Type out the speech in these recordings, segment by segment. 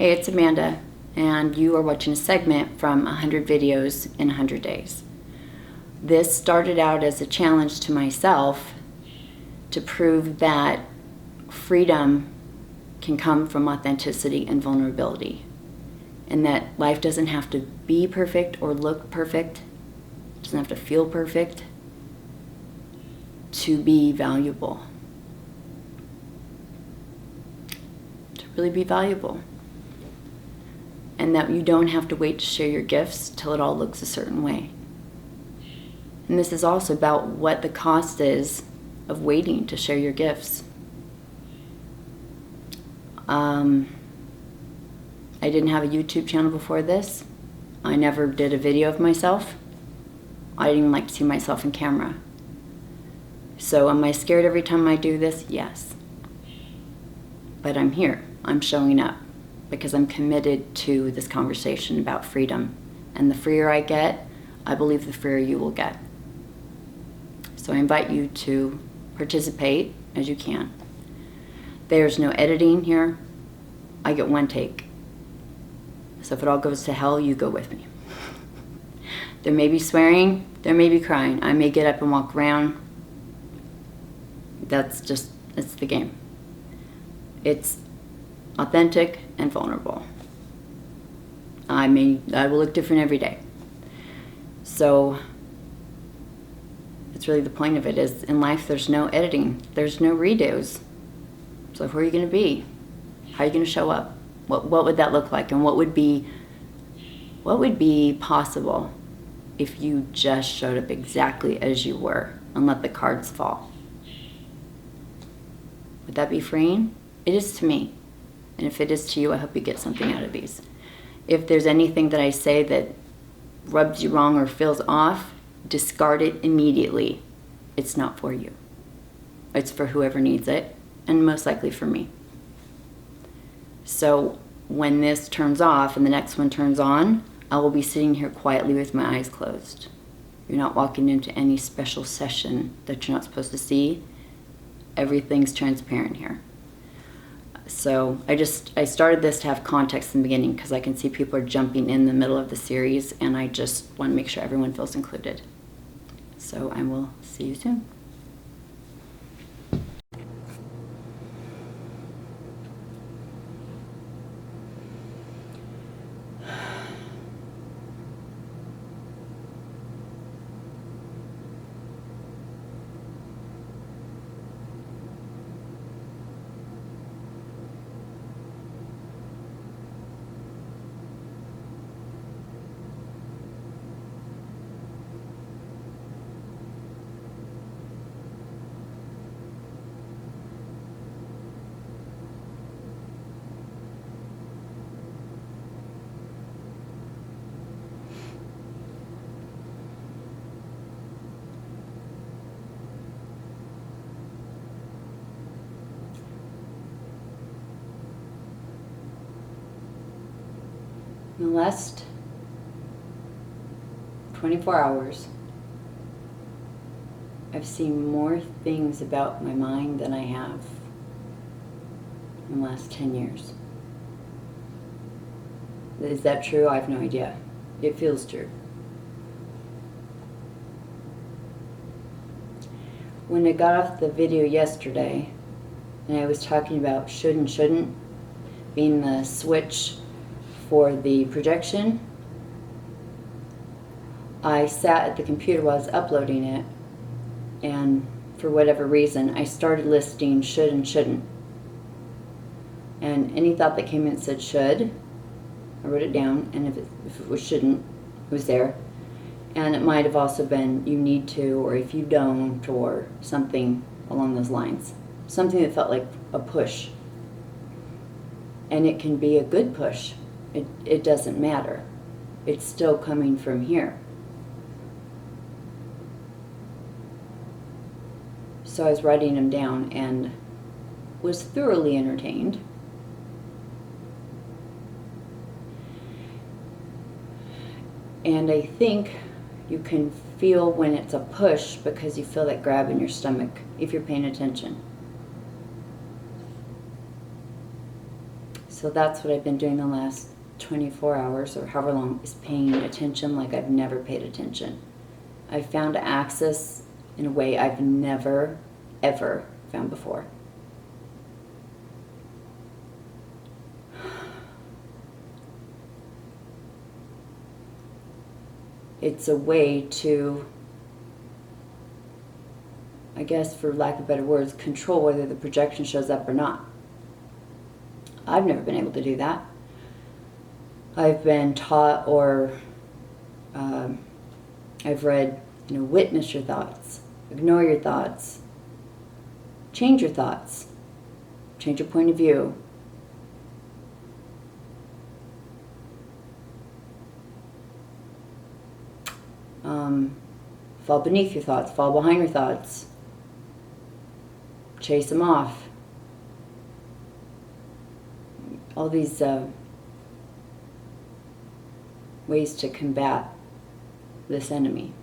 Hey, it's Amanda, and you are watching a segment from 100 videos in 100 days. This started out as a challenge to myself to prove that freedom can come from authenticity and vulnerability, and that life doesn't have to be perfect or look perfect, it doesn't have to feel perfect to be valuable, to really be valuable. And that you don't have to wait to share your gifts till it all looks a certain way. And this is also about what the cost is of waiting to share your gifts. I didn't have a YouTube channel before this. I never did a video of myself. I didn't even like to see myself in camera. So am I scared every time I do this? Yes. But I'm here. I'm showing up because I'm committed to this conversation about freedom. And the freer I get, I believe the freer you will get. So I invite you to participate as you can. There's no editing here. I get one take. So if it all goes to hell, you go with me. There may be swearing, there may be crying. I may get up and walk around. It's the game. It's authentic and vulnerable. I will look different every day. So it's really the point of it is in life there's no editing, there's no redos. So who are you going to be? How are you going to show up? What would that look like? And what would be possible if you just showed up exactly as you were and let the cards fall? Would that be freeing? It is to me. And if it is to you, I hope you get something out of these. If there's anything that I say that rubs you wrong or feels off, discard it immediately. It's not for you. It's for whoever needs it, and most likely for me. So when this turns off and the next one turns on, I will be sitting here quietly with my eyes closed. You're not walking into any special session that you're not supposed to see. Everything's transparent here. So I started this to have context in the beginning because I can see people are jumping in the middle of the series, and I just want to make sure everyone feels included. So I will see you soon. In the last 24 hours, I've seen more things about my mind than I have in the last 10 years. Is that true? I have no idea. It feels true. When I got off the video yesterday, and I was talking about should and shouldn't being the switch for the projection, I sat at the computer while I was uploading it, and for whatever reason I started listing should and shouldn't, and any thought that came in said should, I wrote it down, and if it was shouldn't, it was there. And it might have also been you need to, or if you don't, or something along those lines, something that felt like a push. And it can be a good push. It doesn't matter. It's still coming from here. So I was writing them down and was thoroughly entertained. And I think you can feel when it's a push because you feel that grab in your stomach if you're paying attention. So that's what I've been doing the last 24 hours or however long, is paying attention like I've never paid attention. I've found access in a way I've never, ever found before. It's a way to, I guess for lack of better words, control whether the projection shows up or not. I've never been able to do that. I've been taught, or I've read, witness your thoughts, ignore your thoughts, change your thoughts, change your point of view. Fall beneath your thoughts, fall behind your thoughts, chase them off. All these ways to combat this enemy.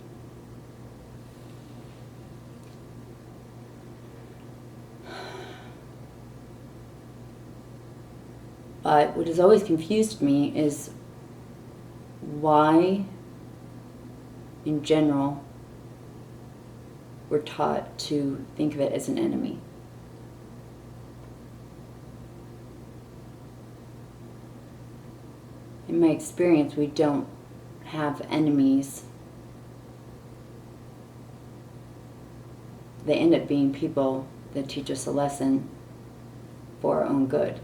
But what has always confused me is why, in general, we're taught to think of it as an enemy. In my experience, we don't have enemies. They end up being people that teach us a lesson for our own good.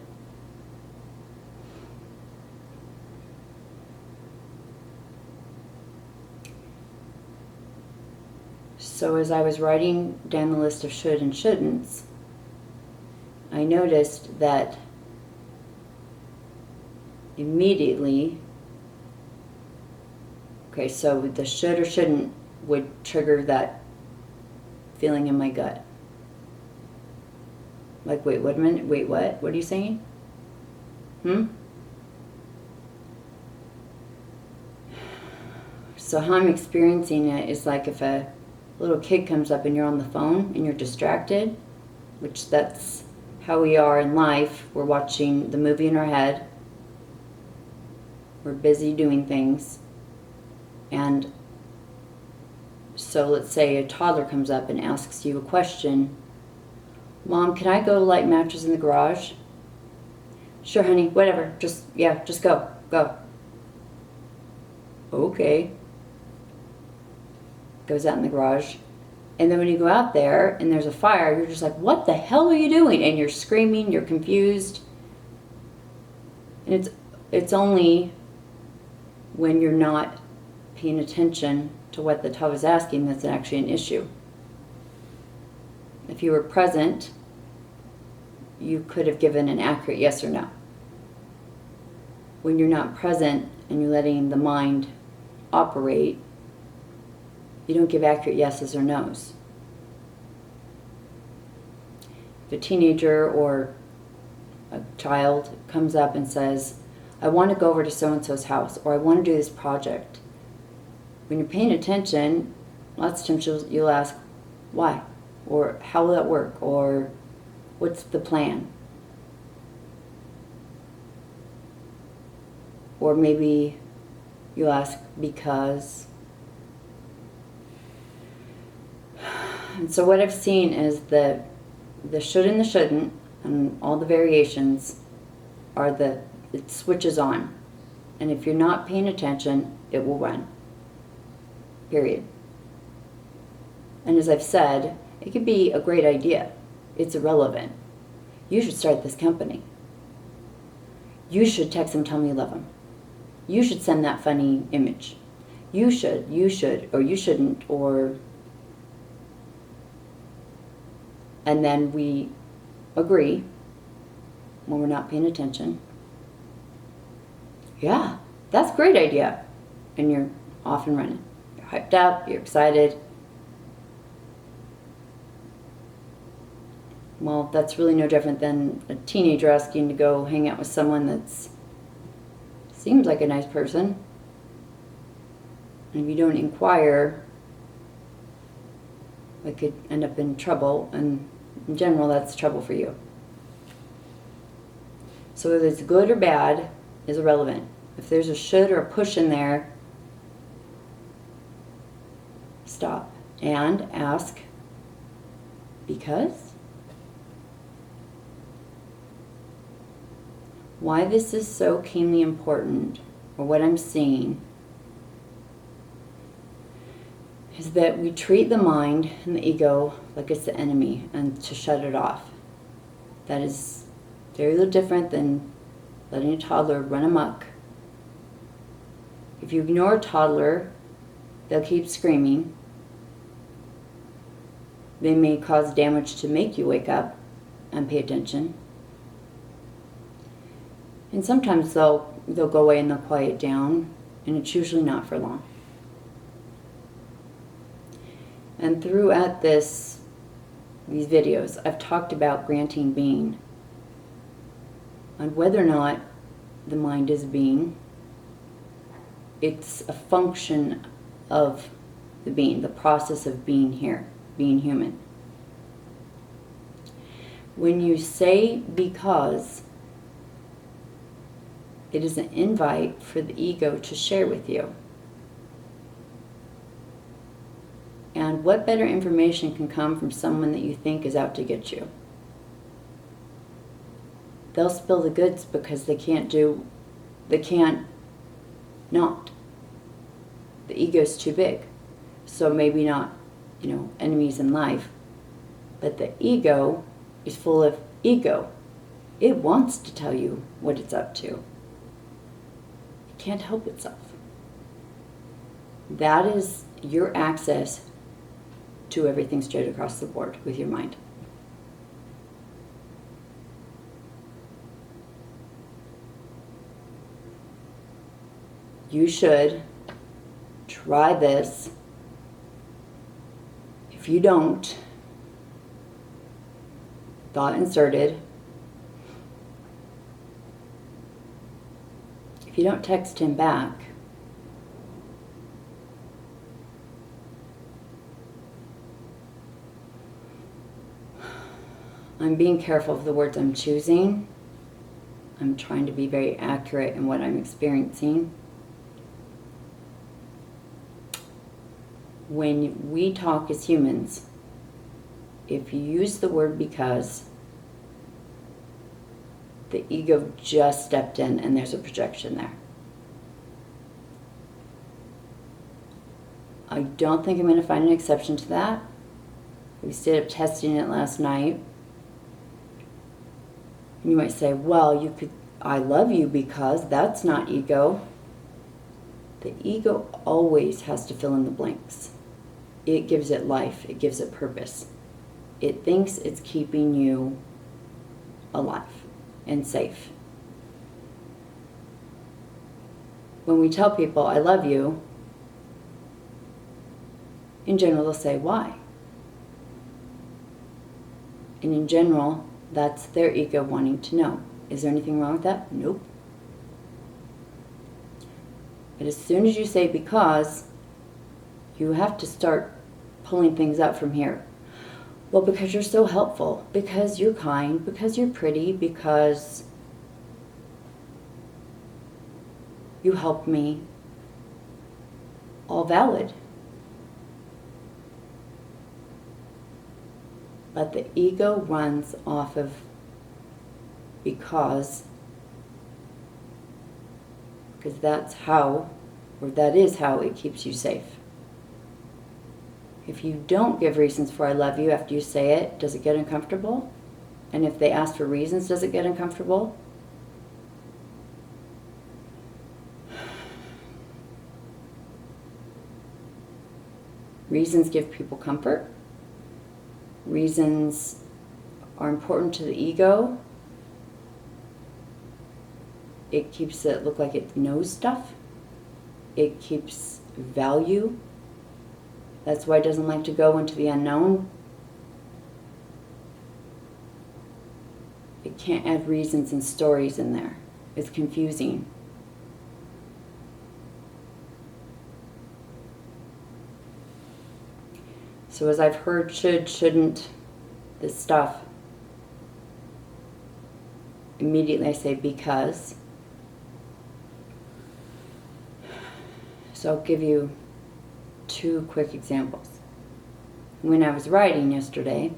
So as I was writing down the list of should and shouldn'ts, I noticed that immediately, okay, so the should or shouldn't would trigger that feeling in my gut. Like, wait, wait a minute, wait, what? What are you saying? So how I'm experiencing it is like if a little kid comes up and you're on the phone and you're distracted, which that's how we are in life. We're watching the movie in our head. We're busy doing things. And so let's say a toddler comes up and asks you a question. Mom, can I go light matches in the garage? Sure, honey, whatever. Just go. Okay. Goes out in the garage. And then when you go out there and there's a fire, you're just like, what the hell are you doing? And you're screaming, you're confused. And it's only when you're not paying attention to what the toddler is asking that's actually an issue. If you were present, you could have given an accurate yes or no. When you're not present and you're letting the mind operate, you don't give accurate yeses or nos. If a teenager or a child comes up and says, I want to go over to so-and-so's house, or I want to do this project, when you're paying attention, lots of times you'll ask, why? Or how will that work? Or what's the plan? Or maybe you'll ask, because. And so what I've seen is the should and the shouldn't, and all the variations are it switches on. And if you're not paying attention, it will run. Period. And as I've said, it could be a great idea. It's irrelevant. You should start this company. You should text them, tell me you love them. You should send that funny image. You should, or you shouldn't, or... And then we agree when we're not paying attention. Yeah, that's a great idea. And you're off and running. You're hyped up, you're excited. Well, that's really no different than a teenager asking to go hang out with someone that's seems like a nice person. And if you don't inquire, it could end up in trouble, and in general, that's trouble for you. So whether it's good or bad is irrelevant. If there's a should or a push in there, stop and ask, because? Why this is so keenly important, or what I'm seeing, is that we treat the mind and the ego like it's the enemy and to shut it off. That is very little different than letting a toddler run amok. If you ignore a toddler, they'll keep screaming. They may cause damage to make you wake up and pay attention. And sometimes they'll go away and they'll quiet down, and it's usually not for long. And throughout these videos, I've talked about granting being, and whether or not the mind is being. It's a function of the being, the process of being here, being human. When you say because, it is an invite for the ego to share with you. And what better information can come from someone that you think is out to get you? They'll spill the goods because they can't not. The ego's too big. So maybe not, enemies in life. But the ego is full of ego. It wants to tell you what it's up to. It can't help itself. That is your access to everything straight across the board with your mind. You should try this. If you don't, thought inserted. If you don't text him back, I'm being careful of the words I'm choosing. I'm trying to be very accurate in what I'm experiencing. When we talk as humans, if you use the word because, the ego just stepped in and there's a projection there. I don't think I'm going to find an exception to that. We stayed up testing it last night. And you might say, well, I love you because that's not ego. The ego always has to fill in the blanks. It gives it life. It gives it purpose. It thinks it's keeping you alive and safe. When we tell people, I love you, in general, they'll say, why? And in general, that's their ego wanting to know. Is there anything wrong with that? Nope. But as soon as you say because, you have to start pulling things up from here. Well, because you're so helpful, because you're kind, because you're pretty, because you help me. All valid. But the ego runs off of because that is how it keeps you safe. If you don't give reasons for I love you after you say it, does it get uncomfortable? And if they ask for reasons, does it get uncomfortable? Reasons give people comfort. Reasons are important to the ego. It keeps it look like it knows stuff. It keeps value. That's why it doesn't like to go into the unknown. It can't add reasons and stories in there. It's confusing. So as I've heard should, shouldn't, this stuff, immediately I say because. So I'll give you 2 quick examples. When I was writing yesterday,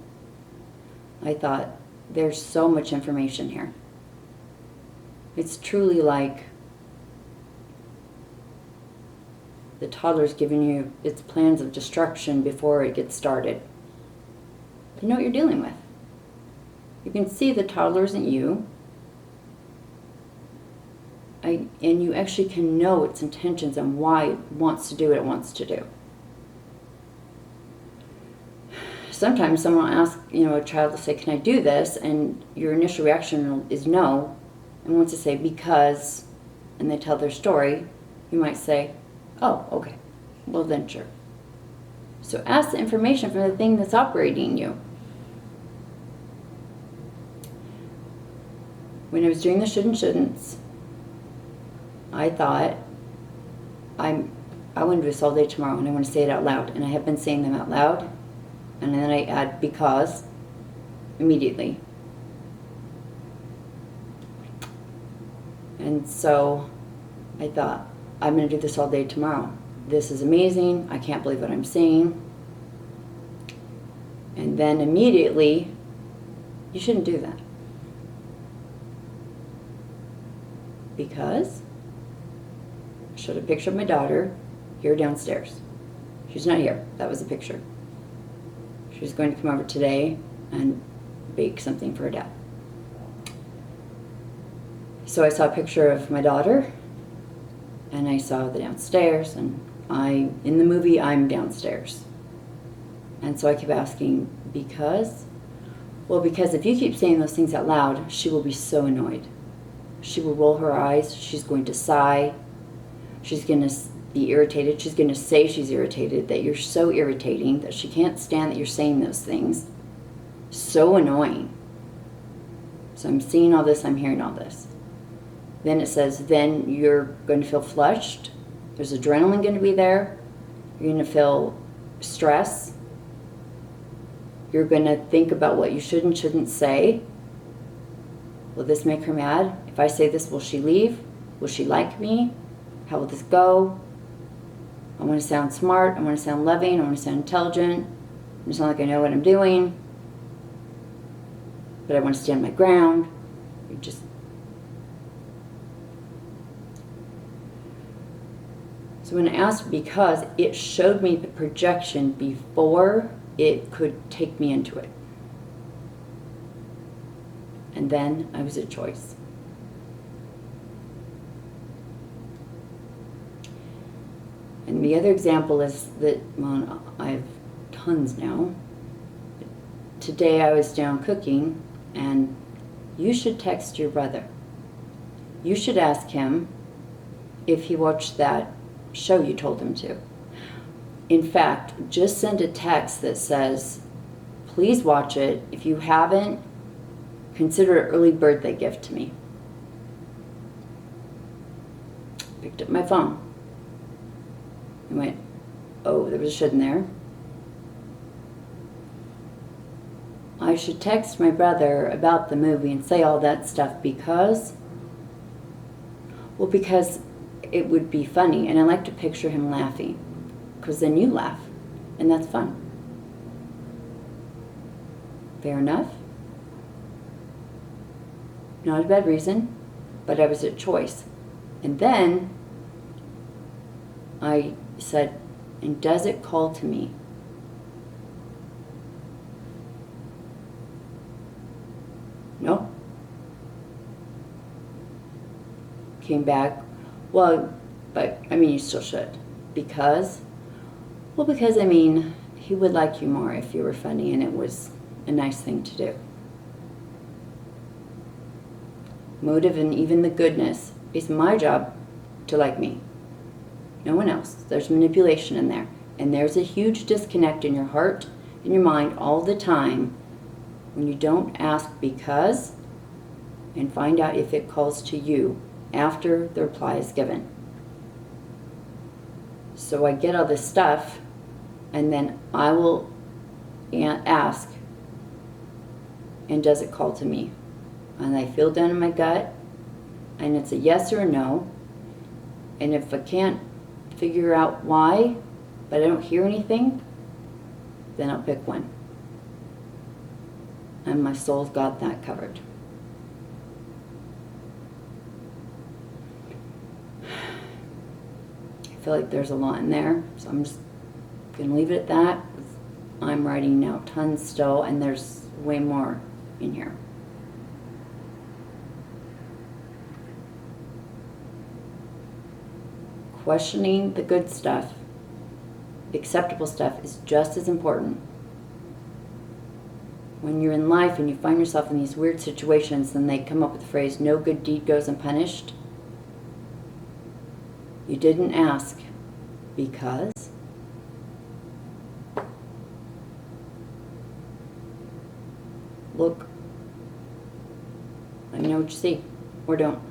I thought, there's so much information here. It's truly like the toddler's giving you its plans of destruction before it gets started. You know what you're dealing with. You can see the toddler isn't you. And you actually can know its intentions and why it wants to do what it wants to do. Sometimes someone will ask, a child will say, can I do this? And your initial reaction is no. And once they say because, and they tell their story, you might say, oh, okay, well then sure. So ask the information from the thing that's operating you. When I was doing the should and shouldn'ts, I thought, I want to do this all day tomorrow, and I want to say it out loud. And I have been saying them out loud. And then I add because immediately. And so I thought, I'm going to do this all day tomorrow. This is amazing. I can't believe what I'm saying. And then immediately, you shouldn't do that. Because I showed a picture of my daughter here downstairs. She's not here. That was a picture. She's going to come over today and bake something for her dad. So I saw a picture of my daughter, and I saw the downstairs, and in the movie, I'm downstairs. And so I kept asking, because? Well, because if you keep saying those things out loud, she will be so annoyed. She will roll her eyes. She's going to sigh. She's going to be irritated. She's going to say she's irritated, that you're so irritating, that she can't stand that you're saying those things. So annoying. So I'm seeing all this, I'm hearing all this. Then it says, then you're going to feel flushed. There's adrenaline going to be there. You're going to feel stress. You're going to think about what you should and shouldn't say. Will this make her mad? If I say this, will she leave? Will she like me? How will this go? I want to sound smart. I want to sound loving. I want to sound intelligent. I want to sound like I know what I'm doing. But I want to stand my ground. So when I asked because, it showed me the projection before it could take me into it. And then I was at choice. And the other example is that, well, I have tons now. Today I was down cooking, and you should text your brother. You should ask him if he watched that show you told him to. In fact, just send a text that says, please watch it. If you haven't, consider it early birthday gift to me. Picked up my phone. I went, oh, there was a should in there. I should text my brother about the movie and say all that stuff because, well, because it would be funny, and I like to picture him laughing, because then you laugh, and that's fun. Fair enough. Not a bad reason, but I was at choice. And then I said, and does it call to me? No. Came back, well, but I mean, you still should. Because? Well, because I mean, he would like you more if you were funny and it was a nice thing to do. Motive and even the goodness is my job to like me. No one else. There's manipulation in there. And there's a huge disconnect in your heart and your mind all the time when you don't ask because and find out if it calls to you after the reply is given. So I get all this stuff, and then I will ask, and does it call to me? and I feel down in my gut, and it's a yes or a no. And if I can't figure out why, but I don't hear anything, then I'll pick one. And my soul's got that covered. I feel like there's a lot in there, so I'm just going to leave it at that. I'm writing now tons still, and there's way more in here. Questioning the good stuff, the acceptable stuff, is just as important. When you're in life and you find yourself in these weird situations, and they come up with the phrase, no good deed goes unpunished, you didn't ask because look, let me know what you see, or don't.